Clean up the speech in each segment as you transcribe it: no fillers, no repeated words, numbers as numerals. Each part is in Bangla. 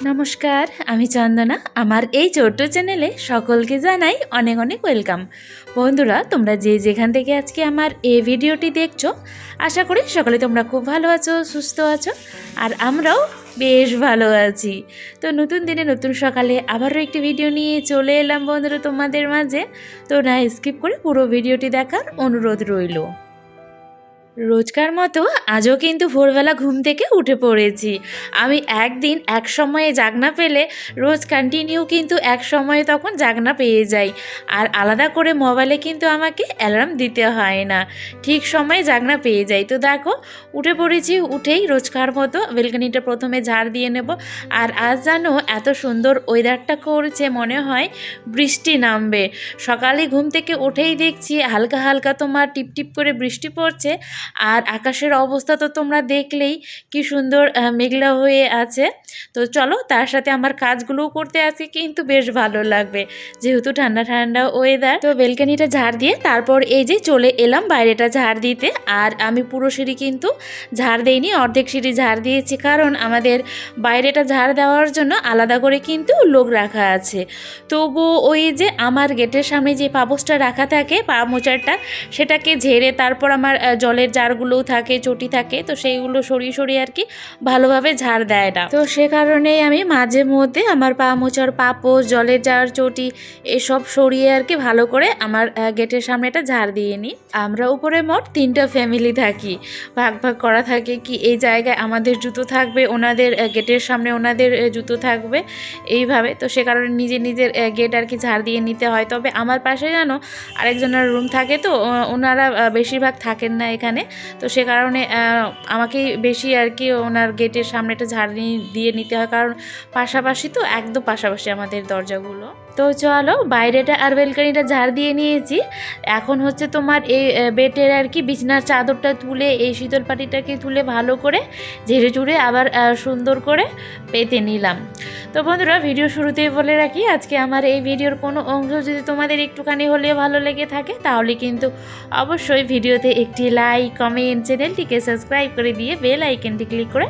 নমস্কার, আমি চন্দনা। আমার এই ছোট্ট চ্যানেলে সকলকে জানাই অনেক অনেক ওয়েলকাম। বন্ধুরা, তোমরা যে যেখান থেকে আজকে আমার এই ভিডিওটি দেখছো, আশা করি সকলে তোমরা খুব ভালো আছো, সুস্থ আছো, আর আমরাও বেশ ভালো আছি। তো নতুন দিনে নতুন সকালে আবারও একটি ভিডিও নিয়ে চলে এলাম বন্ধুরা তোমাদের মাঝে। তো না স্কিপ করে পুরো ভিডিওটি দেখার অনুরোধ রইল। রোজকার মতো আজও কিন্তু ভোরবেলা ঘুম থেকে উঠে পড়েছি। আমি একদিন এক সময়ে জাগনা পেলে রোজ কন্টিনিউ কিন্তু এক সময়ে তখন জাগনা পেয়ে যাই। আর আলাদা করে মোবাইলে কিন্তু আমাকে অ্যালার্ম দিতে হয় না, ঠিক সময়ে জাগনা পেয়ে যাই। তো দেখো উঠে পড়েছি, উঠেই রোজকার মতো বেলকনিটা প্রথমে ঝাড় দিয়ে নেব। আর আজ জানো এত সুন্দর ওয়েদারটা করছে, মনে হয় বৃষ্টি নামবে। সকালে ঘুম থেকে উঠেই দেখছি হালকা হালকা তোমার টিপটিপ করে বৃষ্টি পড়ছে। আর আকাশের অবস্থা তো তোমরা দেখলেই কি সুন্দর মেঘলা হয়ে আছে। তো চলো তার সাথে আমার কাজগুলোও করতে আছি, কিন্তু বেশ ভালো লাগবে যেহেতু ঠান্ডা ঠান্ডা ওয়েদার। তো বেলকনিটা ঝাড় দিয়ে তারপর এই যে চলে এলাম বাইরেটা ঝাড় দিতে। আর আমি পুরো সিঁড়ি কিন্তু ঝাড় দেইনি, অর্ধেক সিঁড়ি ঝাড় দিয়েছি, কারণ আমাদের বাইরেটা ঝাড় দেওয়ার জন্য আলাদা করে কিন্তু লোক রাখা আছে। তবু ওই যে আমার গেটের সামনে যে পাপোশটা রাখা থাকে, পা মোচারটা, সেটাকে ঝেড়ে তারপর আমার জলের জারগুলোও থাকে, চটি থাকে, তো সেইগুলো সরিয়ে সরিয়ে আর কি ভালোভাবে ঝাড় দেয় না। তো সে কারণেই আমি মাঝে মধ্যে আমার পা মোচার পাপোশ, জলের জার, চটি এসব সরিয়ে আর কি ভালো করে আমার গেটের সামনেটা ঝাড় দিয়ে নিই। আমরা উপরে মোট 3টা ফ্যামিলি থাকি, ভাগ ভাগ করা থাকে কি এই জায়গায় আমাদের জুতো থাকবে, ওনাদের গেটের সামনে ওনাদের জুতো থাকবে, এইভাবে। তো সে কারণে নিজের নিজের গেট আর কি ঝাড় দিয়ে নিতে হয়। তবে আমার পাশে জানো আরেকজনের রুম থাকে, তো ওনারা বেশিরভাগ থাকেন না এখানে, তো সে কারণে আমাকেই বেশি আর কি ওনার গেটের সামনেটা ঝাড় দিয়ে নিতে হয়, কারণ পাশাপাশি তো, একদম পাশাপাশি আমাদের দরজাগুলো। তো চলো বাইরেটা আর বেলকনিটা ঝাড় দিয়ে নিয়েছি। এখন হচ্ছে তোমার এই বেডের আর কি বিছানার চাদরটা তুলে, এই শীতল পাটিটাকে তুলে ভালো করে ঝেড়ে চুড়ে আবার সুন্দর করে পেতে নিলাম। তো বন্ধুরা, ভিডিও শুরুতেই বলে রাখি, আজকে আমার এই ভিডিওর কোনো অংশ যদি তোমাদের একটুখানি হলেও ভালো লেগে থাকে, তাহলে কিন্তু অবশ্যই ভিডিওতে একটি লাইক, কমেন্ট, চ্যানেলটিকে সাবস্ক্রাইব করে দিয়ে বেল আইকনটি ক্লিক করে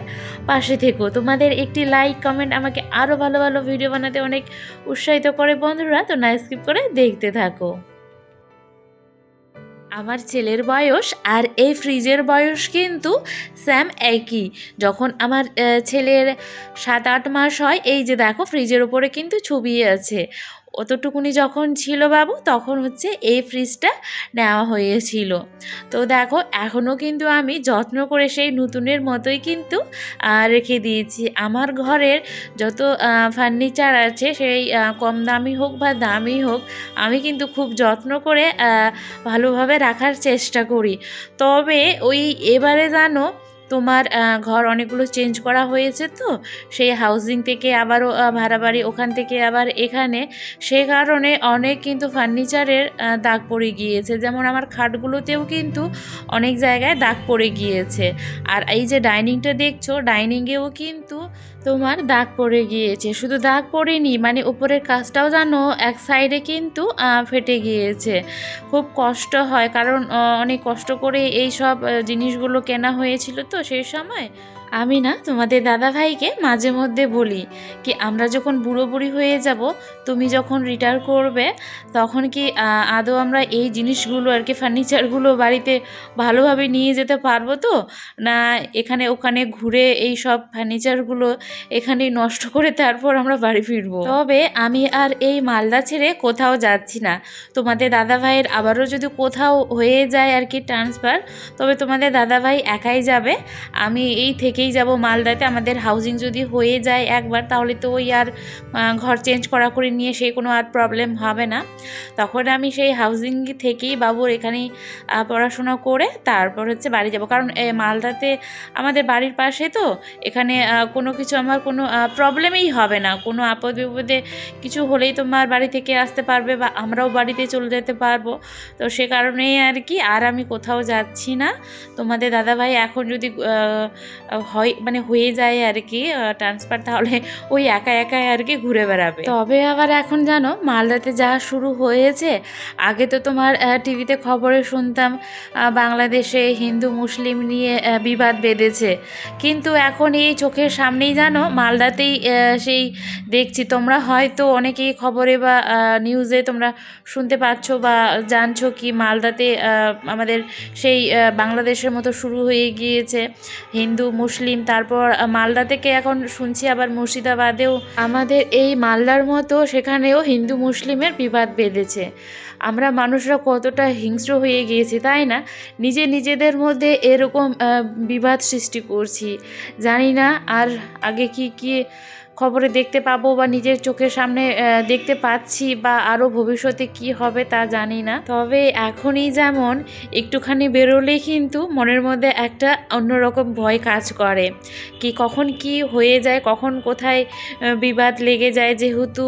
পাশে থেকো। তোমাদের একটি লাইক, কমেন্ট আমাকে আরও ভালো ভালো ভিডিও বানাতে অনেক উৎসাহিত করে বন্ধুরা। তো না স্কিপ করে দেখতে থাকো। আমার ছেলের বয়স আর এই ফ্রিজের বয়স কিন্তু স্যাম একই। যখন আমার ছেলের 7-8 মাস হয়, এই যে দেখো ফ্রিজের ওপরে কিন্তু ছবি আছে, অতটুকুনি যখন ছিল বাবু, তখন হচ্ছে এই ফ্রিজটা নেওয়া হয়েছিল। তো দেখো এখনও কিন্তু আমি যত্ন করে সেই নতুনের মতোই কিন্তু রেখে দিয়েছি। আমার ঘরের যত ফার্নিচার আছে, সেই কম দামি হোক বা দামি হোক, আমি কিন্তু খুব যত্ন করে ভালোভাবে রাখার চেষ্টা করি। তবে ওই এবারে জানো তোমার ঘর অনেকগুলো চেঞ্জ করা হয়েছে, তো সেই হাউজিং থেকে আবারও ভাড়া বাড়ি, ওখান থেকে আবার এখানে, সে কারণে অনেক কিন্তু ফার্নিচারের দাগ পড়ে গিয়েছে। যেমন আমার খাটগুলোতেও কিন্তু অনেক জায়গায় দাগ পড়ে গিয়েছে। আর এই যে ডাইনিংটা দেখছো, ডাইনিংয়েও কিন্তু তোমার দাগ পড়ে গিয়েছে। শুধু দাগ পড়েনি, মানে উপরের কাজটাও জানো এক সাইডে কিন্তু ফেটে গিয়েছে। খুব কষ্ট হয়, কারণ অনেক কষ্ট করে এই সব জিনিসগুলো কেনা হয়েছিল, তো সেই সময় আমি না তোমাদের দাদাভাইকে মাঝে মধ্যে বলি কি, আমরা যখন বুড়ো বুড়ি হয়ে যাব, তুমি যখন রিটায়ার করবে, তখন কি আদৌ আমরা এই জিনিসগুলো আর কি ফার্নিচারগুলো বাড়িতে ভালোভাবে নিয়ে যেতে পারবো, তো না এখানে ওখানে ঘুরে এই সব ফার্নিচারগুলো এখানেই নষ্ট করে তারপর আমরা বাড়ি ফিরবো। তবে আমি আর এই মালদা ছেড়ে কোথাও যাচ্ছি না। তোমাদের দাদাভাইয়ের আবারও যদি কোথাও হয়ে যায় আর কি ট্রান্সফার, তবে তোমাদের দাদাভাই একাই যাবে, আমি এই থেকেই যাব মালদাতে। আমাদের হাউজিং যদি হয়ে যায় একবার, তাহলে তো ওই আর ঘর চেঞ্জ করা করে নিয়ে সেই কোনো আর প্রবলেম হবে না। তখন আমি সেই হাউজিং থেকেই বাবুর এখানেই পড়াশোনা করে তারপর হচ্ছে বাড়ি যাব, কারণ মালদাতে আমাদের বাড়ির পাশে, তো এখানে কোনো কিছু আমার কোনো প্রবলেমই হবে না। কোনো আপদ বিপদে কিছু হলেই তোমার বাড়ি থেকে আসতে পারবে, বা আমরাও বাড়িতে চলে যেতে পারবো। তো সে কারণেই আর কি আর আমি কোথাও যাচ্ছি না। তোমাদের দাদাভাই এখন যদি হয়ে যায় আর কি ট্রান্সফার, তাহলে ওই একা একাই আর কি ঘুরে বেড়াবে। তবে আবার এখন জানো মালদাতে যা শুরু হয়েছে, আগে তো তোমার টিভিতে খবরে শুনতাম বাংলাদেশে হিন্দু মুসলিম নিয়ে বিবাদ বেঁধেছে, কিন্তু এখন এই চোখের সামনেই জানো মালদাতেই সেই দেখছি। তোমরা হয়তো অনেকেই খবরে বা নিউজে তোমরা শুনতে পাচ্ছ বা জানছো কি মালদাতে আমাদের সেই বাংলাদেশের মতো শুরু হয়ে গিয়েছে হিন্দু মুসলিম। তারপর মালদা থেকে এখন শুনছি আবার মুর্শিদাবাদেও আমাদের এই মালদার মতো সেখানেও হিন্দু মুসলিমের বিবাদ বেঁধেছে। আমরা মানুষরা কতটা হিংস্র হয়ে গিয়েছি তাই না, নিজেদের মধ্যে এরকম বিবাদ সৃষ্টি করছি। জানি না আর আগে কি খবরে দেখতে পাবো বা নিজের চোখের সামনে দেখতে পাচ্ছি, বা আরও ভবিষ্যতে কি হবে তা জানি না। তবে এখনই যেমন একটুখানি বেরোলেই কিন্তু মনের মধ্যে একটা অন্যরকম ভয় কাজ করে, কি কখন কি হয়ে যায়, কখন কোথায় বিবাদ লেগে যায়, যেহেতু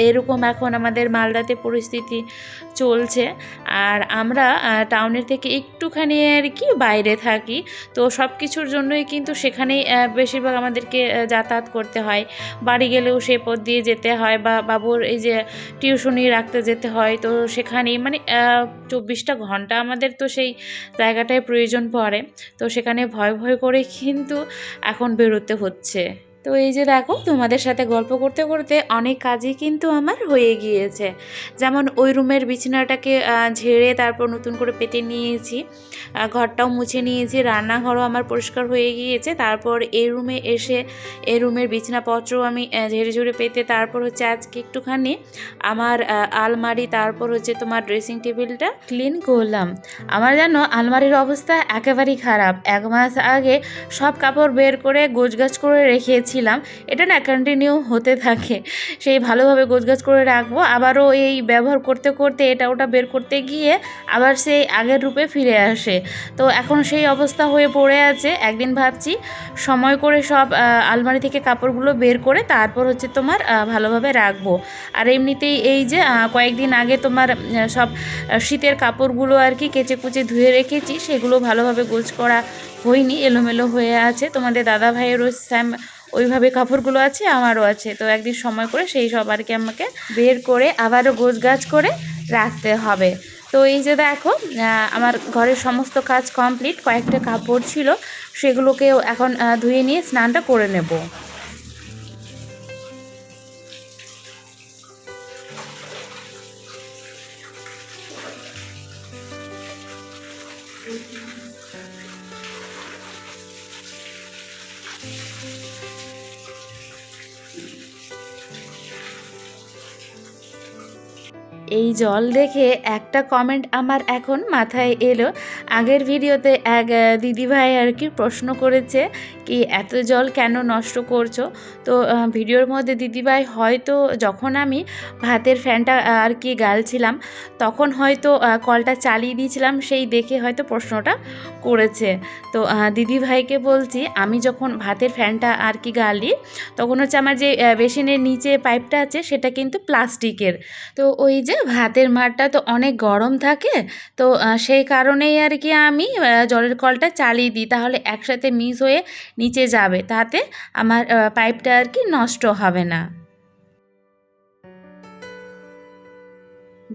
এরকম এখন আমাদের মালদাতে পরিস্থিতি চলছে। আর আমরা টাউনের থেকে একটুখানি আর কি বাইরে থাকি, তো সব কিছুর জন্যই কিন্তু সেখানেই বেশিরভাগ আমাদেরকে যাতায়াত করতে হয়। বাড়ি গেলেও সে পথ দিয়ে যেতে হয়, বা বাবুর এই যে টিউশনি রাখতে যেতে হয়, তো সেখানেই মানে 24টা ঘন্টা আমাদের তো সেই জায়গাটায় প্রয়োজন পড়ে। তো সেখানে ভয় করে কিন্তু এখন বেরোতে হচ্ছে। তো এই যে দেখো তোমাদের সাথে গল্প করতে করতে অনেক কাজই কিন্তু আমার হয়ে গিয়েছে। যেমন ওই রুমের বিছানাটাকে ঝেড়ে তারপর নতুন করে পেতে নিয়েছি, ঘরটাও মুছে নিয়েছি, রান্নাঘরও আমার পরিষ্কার হয়ে গিয়েছে। তারপর এই রুমে এসে এই রুমের বিছানাপত্রও আমি ঝেড়ে পেতে তারপর হচ্ছে আজকে একটুখানি আমার আলমারি, তারপর হচ্ছে তোমার ড্রেসিং টেবিলটা ক্লিন করলাম। আমার জানো আলমারির অবস্থা একেবারেই খারাপ। 1 মাস আগে সব কাপড় বের করে গোছগাছ করে রেখেছিলাম, এটা না কন্টিনিউ হতে থাকে, সেই ভালোভাবে গোছগাছ করে রাখবো, আবারও এই ব্যবহার করতে করতে এটা ওটা বের করতে গিয়ে আবার সেই আগের রূপে ফিরে আসে। তো এখন সেই অবস্থা হয়ে পড়ে আছে। একদিন ভাবছি সময় করে সব আলমারি থেকে কাপড়গুলো বের করে তারপর হচ্ছে তোমার ভালোভাবে রাখবো। আর এমনিতেই এই যে কয়েকদিন আগে তোমার সব শীতের কাপড়গুলো আর কি কেচে কুচে ধুয়ে রেখেছি, সেগুলো ভালোভাবে গোছ করা হয়নি, এলোমেলো হয়ে আছে। তোমাদের দাদা ভাইয়েরও ওইভাবে কাপড়গুলো আছে, আমারও আছে। তো একদিন সময় করে সেই সব আর কি আমাকে বের করে আবারও গোছগাছ করে রাখতে হবে। তো এই যে দেখো আমার ঘরের সমস্ত কাজ কমপ্লিট, কয়েকটা কাপড় ছিল সেগুলোকেও এখন ধুয়ে নিয়ে স্নানটা করে নেব। এই জল দেখে একটা কমেন্ট আমার এখন মাথায় এলো। আগের ভিডিওতে এক দিদিভাই আর কি প্রশ্ন করেছে কি এত জল কেন নষ্ট করছো। তো ভিডিওর মধ্যে দিদিভাই হয়তো যখন আমি ভাতের ফ্যানটা আর কি গালছিলাম তখন হয়তো কলটা চালিয়ে দিয়েছিলাম, সেই দেখে হয়তো প্রশ্নটা করেছে। তো দিদিভাইকে বলছি আমি যখন ভাতের ফ্যানটা আর কি গালি তখন হচ্ছে আমার যে বেসিনের নিচে পাইপটা আছে সেটা কিন্তু প্লাস্টিকের। তো ওই যে ভাতের মাড়টা তো অনেক গরম থাকে, তো সেই কারণেই আর কি আমি জলের কলটা চালিয়ে দিই, তাহলে একসাথে মিক্স হয়ে নিচে যাবে, তাতে আমার পাইপটা আর কি নষ্ট হবে না।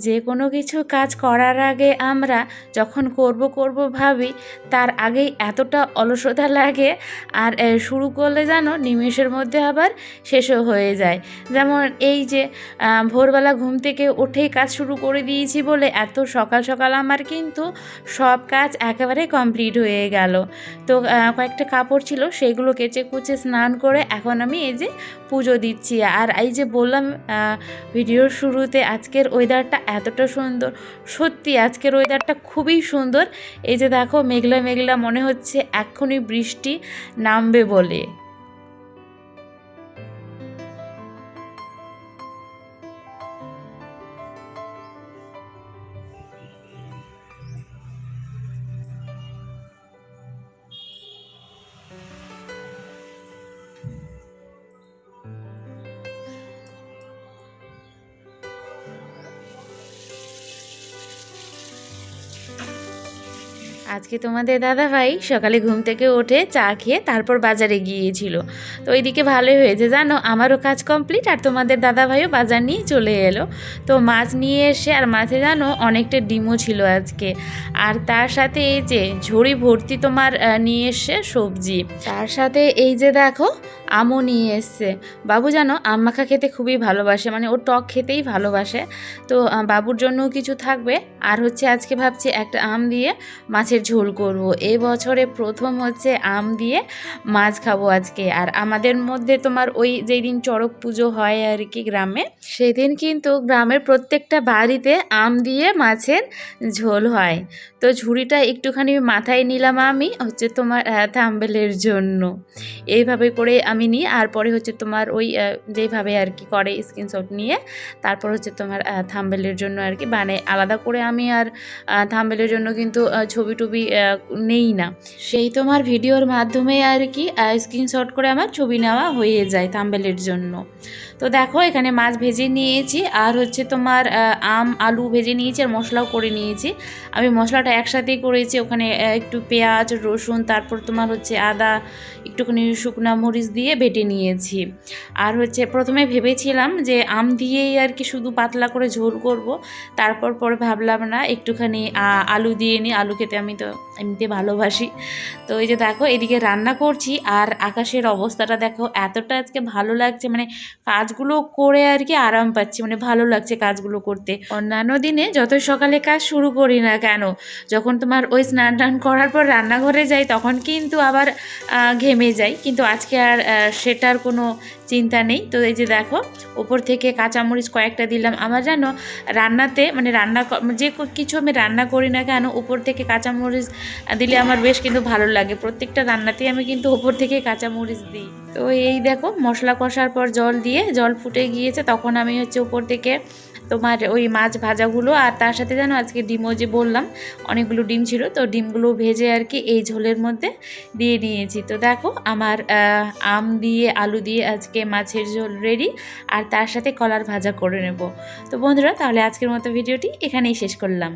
যে কোনো কিছু কাজ করার আগে আমরা যখন করব ভাবি, তার আগেই এতটা অলসতা লাগে, আর শুরু করলে জানো নিমেষের মধ্যে আবার শেষও হয়ে যায়। যেমন এই যে ভোরবেলা ঘুম থেকে উঠেই কাজ শুরু করে দিয়েছি বলে এত সকাল সকাল আমার কিন্তু সব কাজ একেবারে কমপ্লিট হয়ে গেল। তো কয়েকটা কাপড় ছিল সেগুলো কেচে কুচে স্নান করে এখন আমি এই যে পুজো দিচ্ছি। আর এই যে বললাম ভিডিওর শুরুতে আজকের ওয়েদারটা এতটা সুন্দর, সত্যি আজকের ওয়েদারটা খুবই সুন্দর। এই যে দেখো মেঘলা মেঘলা, মনে হচ্ছে এক্ষুনি বৃষ্টি নামবে বলে। আজকে তোমাদের দাদাভাই সকালে ঘুম থেকে উঠে চা খেয়ে তারপর বাজারে গিয়েছিল। তো ওইদিকে ভালোই হয়েছে জানো, আমারও কাজ কমপ্লিট আর তোমাদের দাদাভাইও বাজার নিয়ে চলে এলো। তো মাছ নিয়ে এসে, আর মাছে জানো অনেকটা ডিমও ছিল আজকে, আর তার সাথে এই যে ঝুড়ি ভর্তি তোমার নিয়ে এসে সবজি, তার সাথে এই যে দেখো আমও নিয়ে এসছে। বাবু জানো আম মাখা খেতে খুবই ভালোবাসে, মানে ও টক খেতেই ভালোবাসে। তো বাবুর জন্যও কিছু থাকবে, আর হচ্ছে আজকে ভাবছি একটা আম দিয়ে মাছের ঝোল করব। এই বছরে প্রথম হচ্ছে আম দিয়ে মাছ খাবো আজকে। আর আমাদের মধ্যে তোমার ওই যেই দিন চড়ক পুজো হয় আর কি গ্রামে, সেদিন কিন্তু গ্রামের প্রত্যেকটা বাড়িতে আম দিয়ে মাছের ঝোল হয়। তো ঝুড়িটা একটুখানি মাথায় নিলাম আমি হচ্ছে তোমার থাম্বেলের জন্য। এইভাবে করে আমি নিই, আর পরে হচ্ছে তোমার ওই যেইভাবে আর কি করে স্ক্রিনশট নিয়ে তারপর হচ্ছে তোমার থাম্বেলের জন্য আর কি, মানে আলাদা করে আমি আর থাম্বেলের জন্য কিন্তু ছবি টবি নেই না, সেই তোমার ভিডিওর মাধ্যমে আর কি স্ক্রিনশট করে আমার ছবি নেওয়া হয়ে যায় থাম্বেলের জন্য। তো দেখো এখানে মাছ ভেজে নিয়েছি, আর হচ্ছে তোমার আম আলু ভেজে নিয়েছি, আর মশলাও করে নিয়েছি। আমি মশলাটা একসাথেই করেছি, ওখানে একটু পেঁয়াজ রসুন তারপর তোমার হচ্ছে আদা একটুখানি শুকনা মরিচ দিয়ে বেটে নিয়েছি। আর হচ্ছে প্রথমে ভেবেছিলাম যে আম দিয়েই আর কি শুধু পাতলা করে ঝোল করব, তারপর পরে ভাবলাম না একটুখানি আলু দিয়ে নিই, আলু খেতে আমি তো এমনিতে ভালোবাসি। তো এই যে দেখো এদিকে রান্না করছি, আর আকাশের অবস্থাটা দেখো এতটা আজকে ভালো লাগছে, মানে কাজগুলো করে আর কি আরাম পাচ্ছি, মানে ভালো লাগছে কাজগুলো করতে। অন্যান্য দিনে যতই সকালে কাজ শুরু করি না কেন, যখন তোমার ওই স্নান টান করার পর রান্নাঘরে যাই তখন কিন্তু আবার ঘেমে যাই, কিন্তু আজকে আর সেটার কোনো চিন্তা নেই। তো এই যে দেখো ওপর থেকে কাঁচামরিচ কয়েকটা দিলাম। আমার জানো রান্নাতে মানে যে কিছু আমি রান্না করি না কেন উপর থেকে কাঁচামরিচ দিলে আমার বেশ কিন্তু ভালো লাগে, প্রত্যেকটা রান্নাতেই আমি কিন্তু ওপর থেকে কাঁচামরিচ দিই। তো এই দেখো মশলা কষার পর জল ফুটে গিয়েছে, তখন আমি হচ্ছে উপর থেকে তোমার ওই মাছ ভাজাগুলো, আর তার সাথে জানো আজকে ডিমও যে বললাম অনেকগুলো ডিম ছিল, তো ডিমগুলো ভেজে আর কি এই ঝোলের মধ্যে দিয়ে নিয়েছি। তো দেখো আমার আম দিয়ে আলু দিয়ে আজকে মাছের ঝোল রেডি, আর তার সাথে কলার ভাজা করে নেব। তো বন্ধুরা তাহলে আজকের মতো ভিডিওটি এখানেই শেষ করলাম।